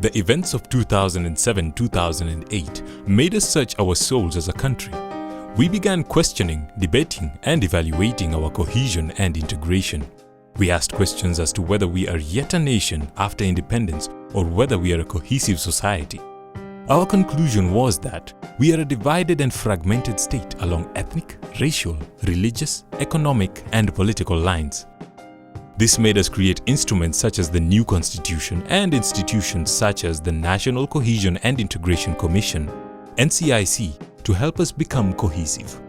The events of 2007-2008 made us search our souls as a country. We began questioning, debating, and evaluating our cohesion and integration. We asked questions as to whether we are yet a nation after independence or whether we are a cohesive society. Our conclusion was that we are a divided and fragmented state along ethnic, racial, religious, economic, and political lines. This made us create instruments such as the new Constitution and institutions such as the National Cohesion and Integration Commission, NCIC, to help us become cohesive.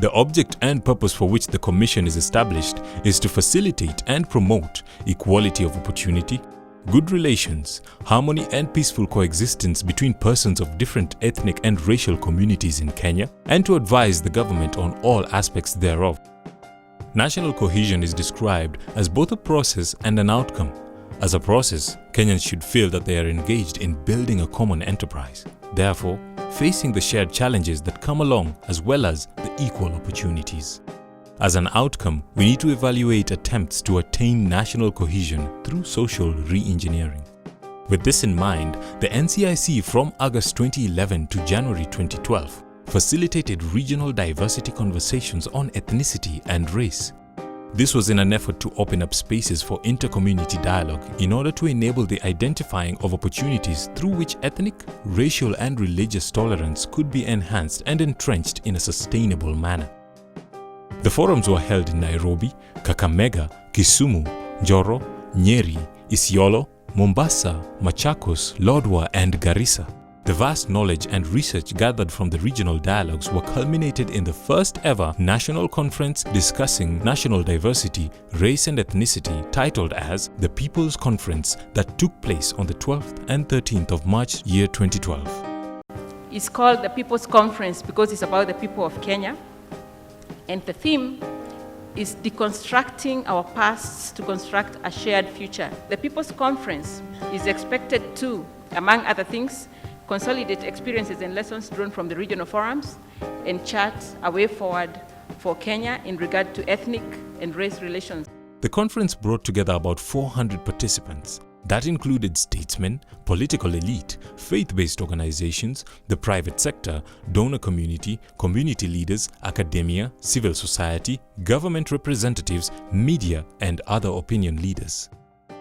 The object and purpose for which the Commission is established is to facilitate and promote equality of opportunity, good relations, harmony and peaceful coexistence between persons of different ethnic and racial communities in Kenya, and to advise the government on all aspects thereof. National cohesion is described as both a process and an outcome. As a process, Kenyans should feel that they are engaged in building a common enterprise, therefore facing the shared challenges that come along as well as the equal opportunities. As an outcome, we need to evaluate attempts to attain national cohesion through social re-engineering. With this in mind, the NCIC from August 2011 to January 2012 facilitated regional diversity conversations on ethnicity and race. This was in an effort to open up spaces for inter-community dialogue in order to enable the identifying of opportunities through which ethnic, racial and religious tolerance could be enhanced and entrenched in a sustainable manner. The forums were held in Nairobi, Kakamega, Kisumu, Njoro, Nyeri, Isiolo, Mombasa, Machakos, Lodwar and Garissa. The vast knowledge and research gathered from the regional dialogues were culminated in the first ever national conference discussing national diversity, race and ethnicity, titled as the People's Conference, that took place on the 12th and 13th of March year 2012. It's called the People's Conference because it's about the people of Kenya. And the theme is deconstructing our pasts to construct a shared future. The People's Conference is expected to, among other things, consolidate experiences and lessons drawn from the regional forums and chart a way forward for Kenya in regard to ethnic and race relations. The conference brought together about 400 participants. That included statesmen, political elite, faith-based organizations, the private sector, donor community, community leaders, academia, civil society, government representatives, media, and other opinion leaders.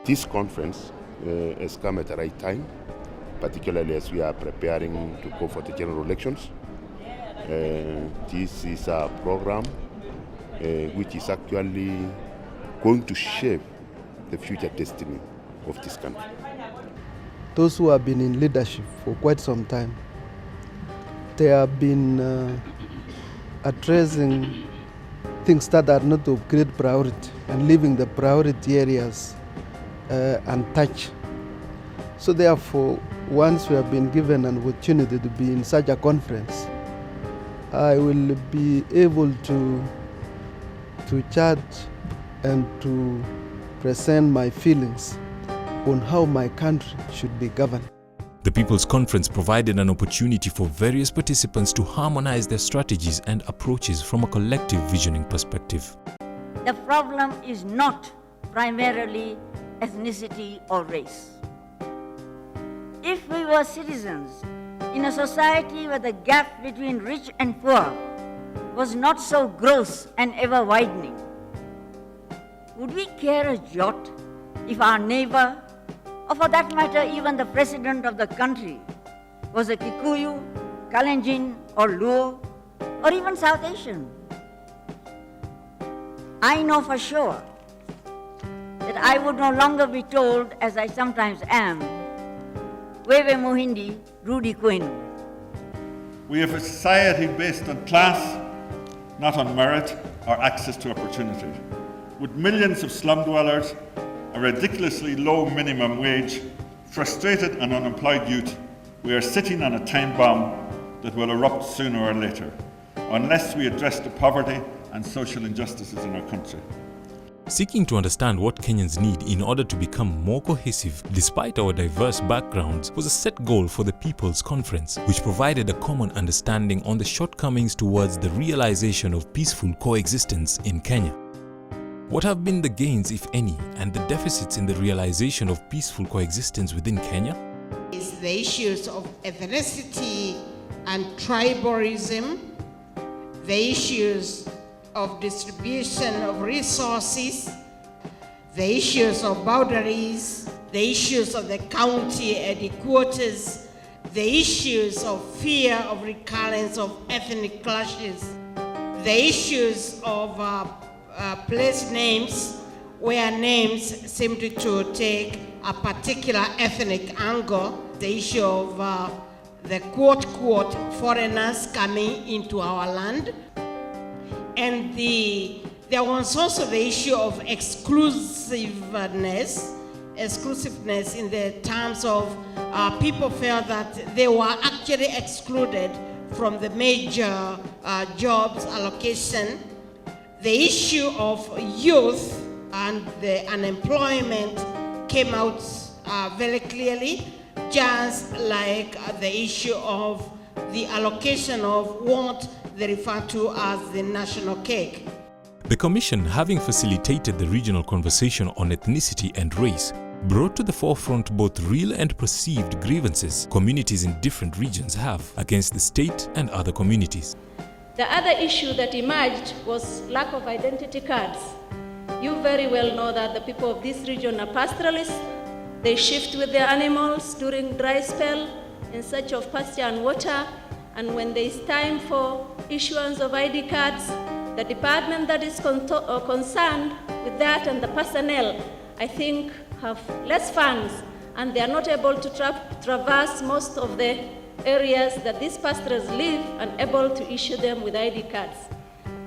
This conference has come at the right time, particularly as we are preparing to go for the general elections. This is a program which is actually going to shape the future destiny of this country. Those who have been in leadership for quite some time, they have been addressing things that are not of great priority and leaving the priority areas untouched. So therefore, once we have been given an opportunity to be in such a conference, I will be able to chart and to present my feelings on how my country should be governed. The People's Conference provided an opportunity for various participants to harmonize their strategies and approaches from a collective visioning perspective. The problem is not primarily ethnicity or race. If we were citizens in a society where the gap between rich and poor was not so gross and ever widening, would we care a jot if our neighbor, or for that matter even the president of the country, was a Kikuyu, Kalenjin or Luo, or even South Asian? I know for sure that I would no longer be told, as I sometimes am, Wewe Muhindi, Rudi Kwenu. We have a society based on class, not on merit or access to opportunity. With millions of slum dwellers, a ridiculously low minimum wage, frustrated and unemployed youth, we are sitting on a time bomb that will erupt sooner or later, unless we address the poverty and social injustices in our country. Seeking to understand what Kenyans need in order to become more cohesive despite our diverse backgrounds was a set goal for the People's Conference, which provided a common understanding on the shortcomings towards the realization of peaceful coexistence in Kenya. What have been the gains, if any, and the deficits in the realization of peaceful coexistence within Kenya? the issues of ethnicity and tribalism, the issues of distribution of resources, the issues of boundaries, the issues of the county headquarters, the issues of fear of recurrence of ethnic clashes, the issues of place names where names seem to take a particular ethnic angle, the issue of the quote-quote foreigners coming into our land, and there was also the issue of exclusiveness in the terms of people felt that they were actually excluded from the major jobs allocation. The issue of youth and the unemployment came out very clearly, just like the issue of the allocation of what they refer to as the national cake. The Commission, having facilitated the regional conversation on ethnicity and race, brought to the forefront both real and perceived grievances communities in different regions have against the state and other communities. The other issue that emerged was lack of identity cards. You very well know that the people of this region are pastoralists. They shift with their animals during dry spell in search of pasture and water, and when there is time for issuance of ID cards, the department that is concerned with that and the personnel, I think, have less funds, and they are not able to traverse most of the areas that these pastorals live and able to issue them with ID cards.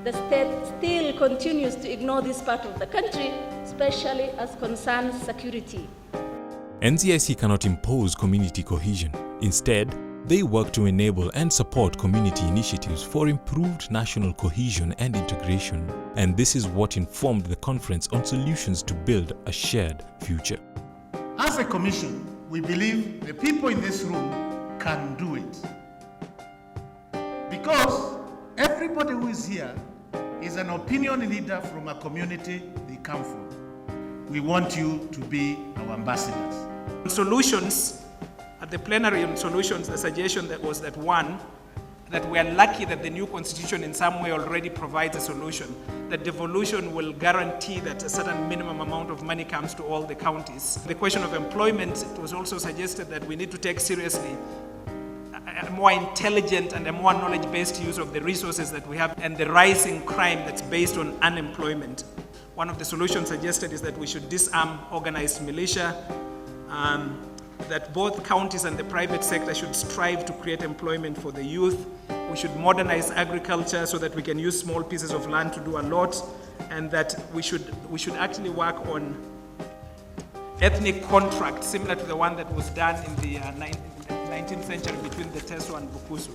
The state still continues to ignore this part of the country, especially as concerns security. NCIC cannot impose community cohesion. Instead, they work to enable and support community initiatives for improved national cohesion and integration. And this is what informed the conference on solutions to build a shared future. As a commission, we believe the people in this room can do it. Because everybody who is here is an opinion leader from a community they come from. We want you to be our ambassadors. Solutions, at the plenary on solutions, the suggestion that was that one, that we are lucky that the new constitution in some way already provides a solution, that devolution will guarantee that a certain minimum amount of money comes to all the counties. The question of employment, it was also suggested that we need to take seriously a more intelligent and a more knowledge-based use of the resources that we have and the rising crime that's based on unemployment. One of the solutions suggested is that we should disarm organized militia, that both counties and the private sector should strive to create employment for the youth. We should modernize agriculture so that we can use small pieces of land to do a lot, and that we should actually work on ethnic contracts similar to the one that was done in the 19th century between the Teso and Bukusu.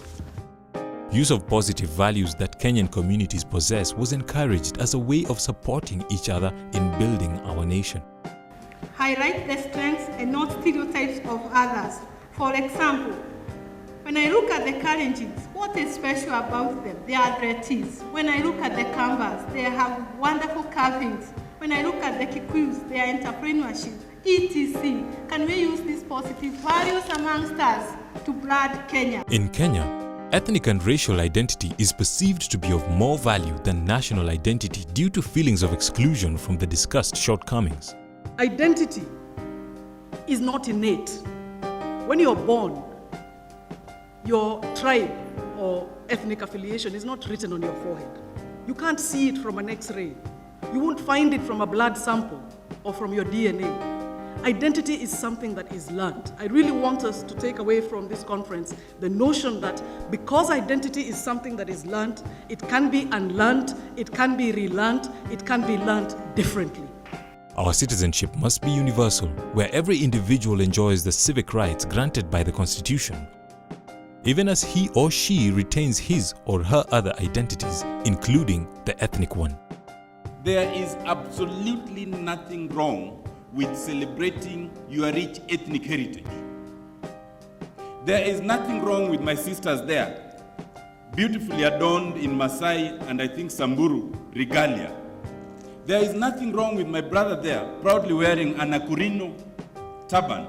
Use of positive values that Kenyan communities possess was encouraged as a way of supporting each other in building our nation. Highlight the strengths and not stereotypes of others. For example, when I look at the Kalenjins, what is special about them? They are dresses. When I look at the Kambas, they have wonderful carvings. When I look at the Kikuyus, their entrepreneurship, etc. Can we use these positive values amongst us to build Kenya? In Kenya, ethnic and racial identity is perceived to be of more value than national identity due to feelings of exclusion from the discussed shortcomings. Identity is not innate. When you're born, your tribe or ethnic affiliation is not written on your forehead. You can't see it from an X-ray. You won't find it from a blood sample or from your DNA. Identity is something that is learned. I really want us to take away from this conference the notion that because identity is something that is learned, it can be unlearned, it can be relearned, it can be learned differently. Our citizenship must be universal, where every individual enjoys the civic rights granted by the Constitution, even as he or she retains his or her other identities, including the ethnic one. There is absolutely nothing wrong with celebrating your rich ethnic heritage. There is nothing wrong with my sisters there, beautifully adorned in Maasai and I think Samburu regalia. There is nothing wrong with my brother there, proudly wearing an Akurino turban.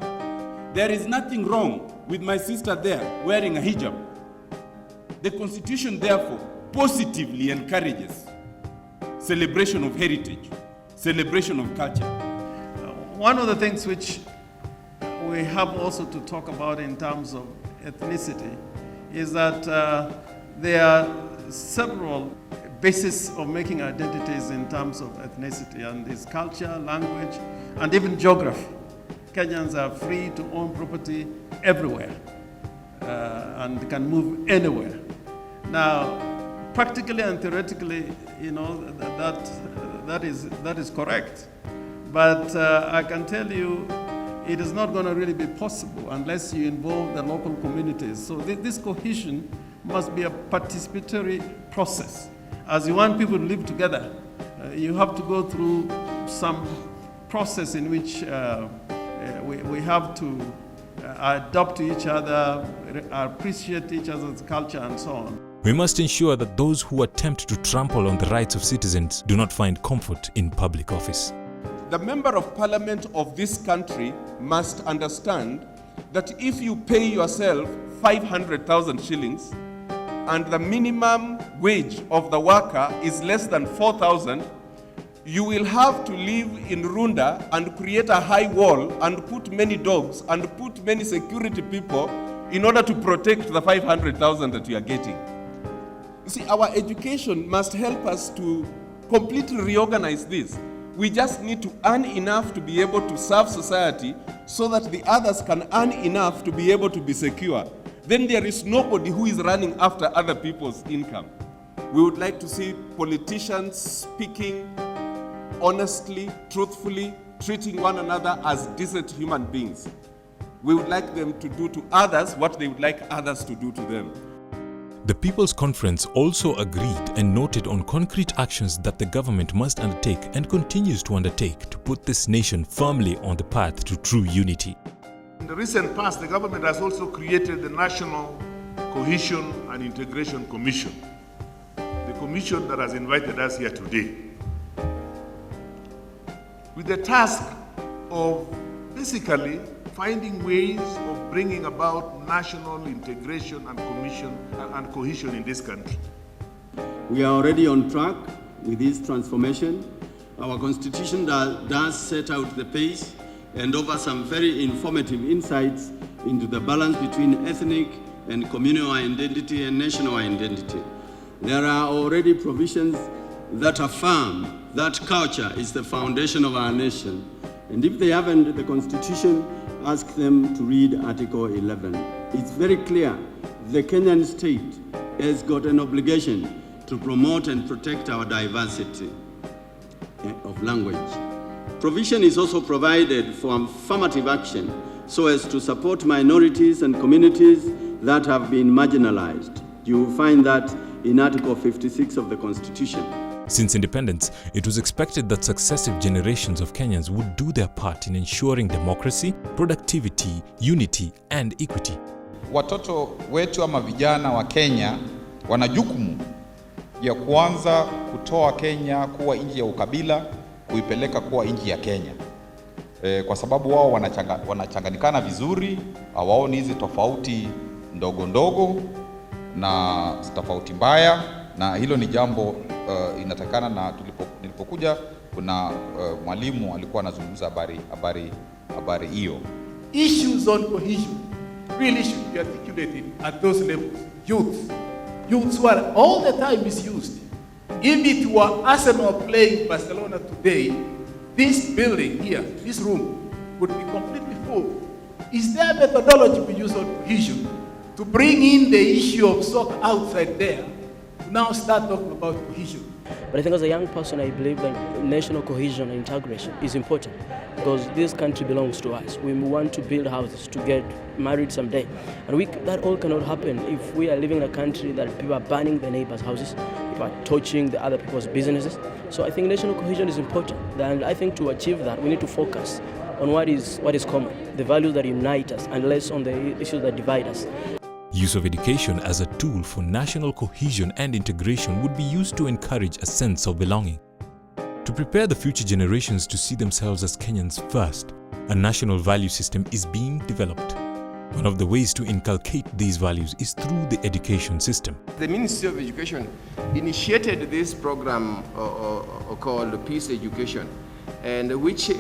There is nothing wrong with my sister there wearing a hijab. The Constitution, therefore, positively encourages celebration of heritage, celebration of culture. One of the things which we have also to talk about in terms of ethnicity is that there are several bases of making identities in terms of ethnicity, and it's culture, language, and even geography. Kenyans are free to own property everywhere and can move anywhere. Now, practically and theoretically, you know, that is correct. But I can tell you, it is not going to really be possible unless you involve the local communities. So this cohesion must be a participatory process. As you want people to live together, you have to go through some process in which we have to adapt to each other, appreciate each other's culture, and so on. We must ensure that those who attempt to trample on the rights of citizens do not find comfort in public office. The member of parliament of this country must understand that if you pay yourself 500,000 shillings and the minimum wage of the worker is less than 4,000, you will have to live in Runda and create a high wall and put many dogs and put many security people in order to protect the 500,000 that you are getting. You see, our education must help us to completely reorganize this. We just need to earn enough to be able to serve society so that the others can earn enough to be able to be secure. Then there is nobody who is running after other people's income. We would like to see politicians speaking honestly, truthfully, treating one another as decent human beings. We would like them to do to others what they would like others to do to them. The People's Conference also agreed and noted on concrete actions that the government must undertake and continues to undertake to put this nation firmly on the path to true unity. In the recent past, the government has also created the National Cohesion and Integration Commission, the commission that has invited us here today, with the task of basically finding ways of bringing about national integration and cohesion in this country. We are already on track with this transformation. Our constitution does set out the pace and offer some very informative insights into the balance between ethnic and communal identity and national identity. There are already provisions that affirm that culture is the foundation of our nation. And if they haven't, the Constitution asks them to read Article 11. It's very clear the Kenyan state has got an obligation to promote and protect our diversity of language. Provision is also provided for affirmative action so as to support minorities and communities that have been marginalized. You will find that in Article 56 of the Constitution. Since independence, it was expected that successive generations of Kenyans would do their part in ensuring democracy, productivity, unity and equity. Watoto wetu ama vijana wa Kenya wana jukumu ya kuanza kutoa Kenya kuwa nchi ya ukabila, kuipeleka kuwa nchi ya Kenya. Kwa sababu wao wanachanganyikana vizuri, hawaoni hizi tofauti ndogo ndogo na tofauti mbaya, na hilo ni jambo inatakana. Na nilipokuja kuna mwalimu alikuwa anazungumza habari hiyo. Issues on cohesion really should be articulated at those levels. Youths who are all the time misused. If it were Arsenal playing Barcelona today, this building here, this room, would be completely full. Is there a methodology we use on cohesion to bring in the issue of soccer outside there, to now start talking about cohesion? But I think as a young person, I believe that national cohesion and integration is important because this country belongs to us. We want to build houses, to get married someday. And that all cannot happen if we are living in a country that people are burning their neighbors' houses, people are torching the other people's businesses. So I think national cohesion is important. And I think to achieve that, we need to focus on what is common, the values that unite us, and less on the issues that divide us. Use of education as a tool for national cohesion and integration would be used to encourage a sense of belonging. To prepare the future generations to see themselves as Kenyans first, a national value system is being developed. One of the ways to inculcate these values is through the education system. The Ministry of Education initiated this program called Peace Education, and which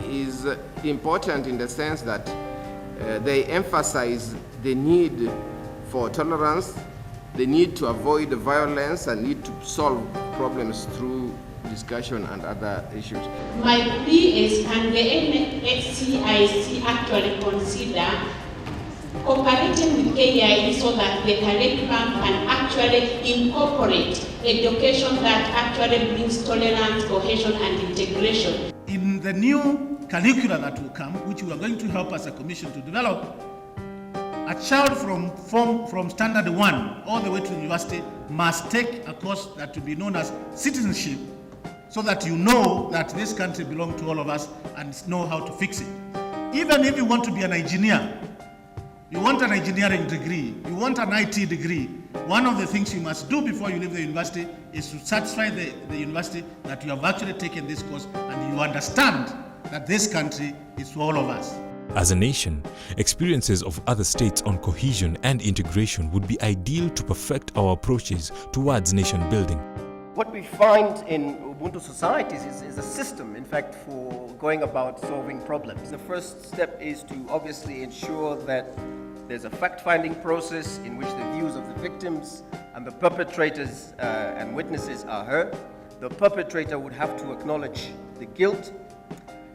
is important in the sense that they emphasize the need for tolerance, the need to avoid violence, and need to solve problems through discussion and other issues. My plea is, can the NCIC actually consider cooperating with KIA so that the curriculum can actually incorporate education that actually brings tolerance, cohesion, and integration? In the new curricula that will come, which we are going to help as a commission to develop, a child from standard 1 all the way to university must take a course that will be known as citizenship, so that you know that this country belongs to all of us and know how to fix it. Even if you want to be an engineer, you want an engineering degree, you want an IT degree, one of the things you must do before you leave the university is to satisfy the university that you have actually taken this course and you understand that this country is for all of us. As a nation, experiences of other states on cohesion and integration would be ideal to perfect our approaches towards nation building. What we find in Ubuntu societies is a system, in fact, for going about solving problems. The first step is to obviously ensure that there's a fact-finding process in which the views of the victims and the perpetrators and witnesses are heard. The perpetrator would have to acknowledge the guilt,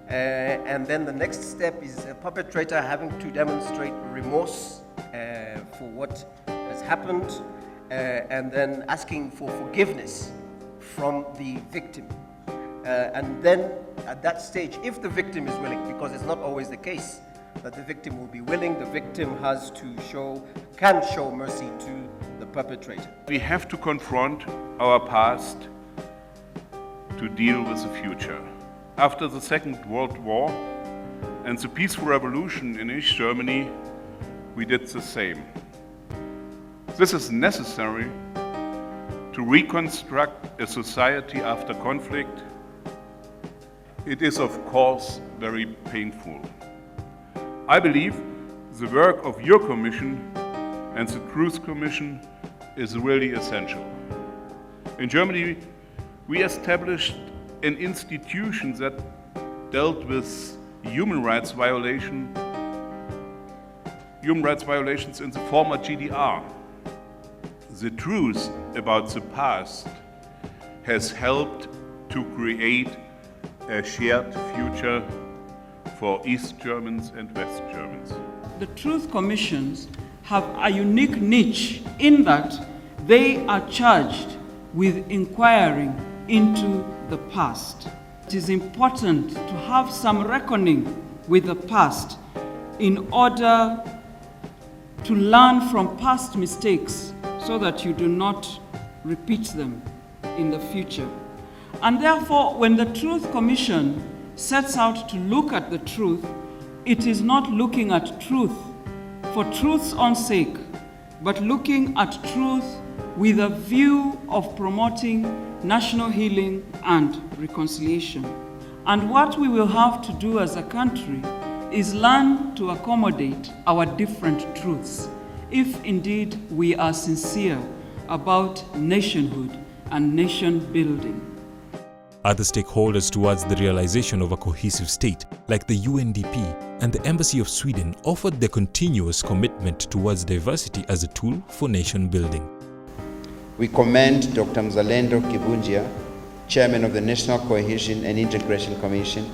and then the next step is a perpetrator having to demonstrate remorse for what has happened, and then asking for forgiveness from the victim. And then at that stage, if the victim is willing, because it's not always the case that the victim will be willing, the victim can show mercy to the perpetrator. We have to confront our past to deal with the future. After the Second World War and the peaceful revolution in East Germany, we did the same. This is necessary to reconstruct a society after conflict. It is, of course, very painful. I believe the work of your commission and the Truth Commission is really essential. In Germany, we established an institution that dealt with human rights violations in the former GDR. The truth about the past has helped to create a shared future for East Germans and West Germans. The Truth Commissions have a unique niche in that they are charged with inquiring into the past. It is important to have some reckoning with the past in order to learn from past mistakes so that you do not repeat them in the future. And therefore, when the Truth Commission sets out to look at the truth, it is not looking at truth for truth's own sake, but looking at truth with a view of promoting national healing and reconciliation. And what we will have to do as a country is learn to accommodate our different truths, if indeed we are sincere about nationhood and nation building. Other stakeholders towards the realization of a cohesive state, like the UNDP and the Embassy of Sweden, offered their continuous commitment towards diversity as a tool for nation building. We commend Dr. Mzalendo Kibunjia, Chairman of the National Cohesion and Integration Commission,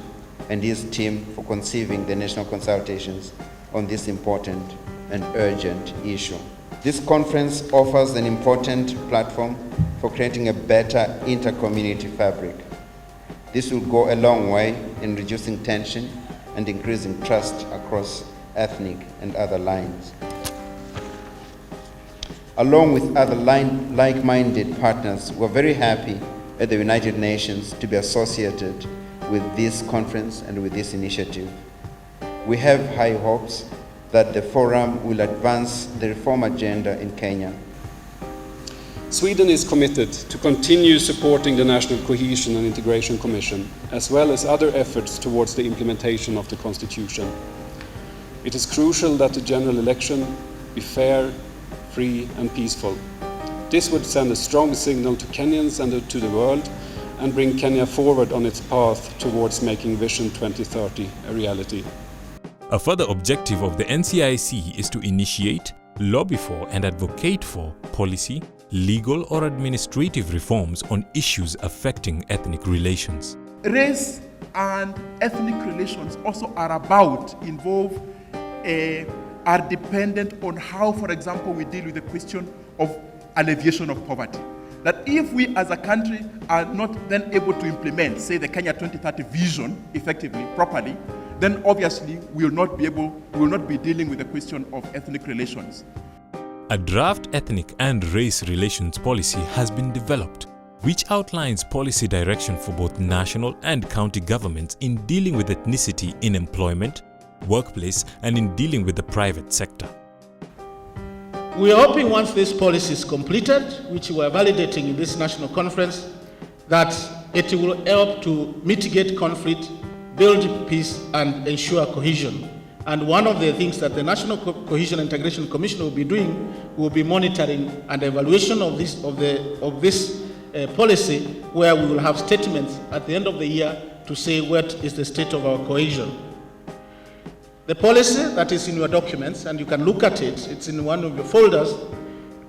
and his team for conceiving the national consultations on this important and urgent issue. This conference offers an important platform for creating a better inter-community fabric. This will go a long way in reducing tension and increasing trust across ethnic and other lines. Along with other like-minded partners, we're very happy at the United Nations to be associated with this conference and with this initiative. We have high hopes that the forum will advance the reform agenda in Kenya. Sweden is committed to continue supporting the National Cohesion and Integration Commission, as well as other efforts towards the implementation of the Constitution. It is crucial that the general election be fair, free and peaceful. This would send a strong signal to Kenyans and to the world and bring Kenya forward on its path towards making Vision 2030 a reality. A further objective of the NCIC is to initiate, lobby for and advocate for policy, legal or administrative reforms on issues affecting ethnic relations. Race and ethnic relations also are dependent on how, for example, we deal with the question of alleviation of poverty. That if we as a country are not then able to implement, say, the Kenya 2030 vision effectively, properly, then obviously we will not be dealing with the question of ethnic relations. A draft ethnic and race relations policy has been developed, which outlines policy direction for both national and county governments in dealing with ethnicity in employment, workplace, and in dealing with the private sector. We are hoping once this policy is completed, which we are validating in this national conference, that it will help to mitigate conflict, build peace, and ensure cohesion. And one of the things that the National Cohesion Integration Commission will be doing will be monitoring and evaluation of this policy, where we will have statements at the end of the year to say what is the state of our cohesion. The policy that is in your documents, and you can look at it, it's in one of your folders,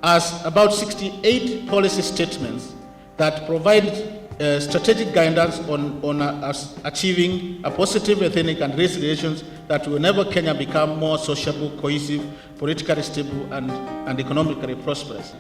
has about 68 policy statements that provide strategic guidance on achieving a positive ethnic and race relations that will enable Kenya become more sociable, cohesive, politically stable, and economically prosperous.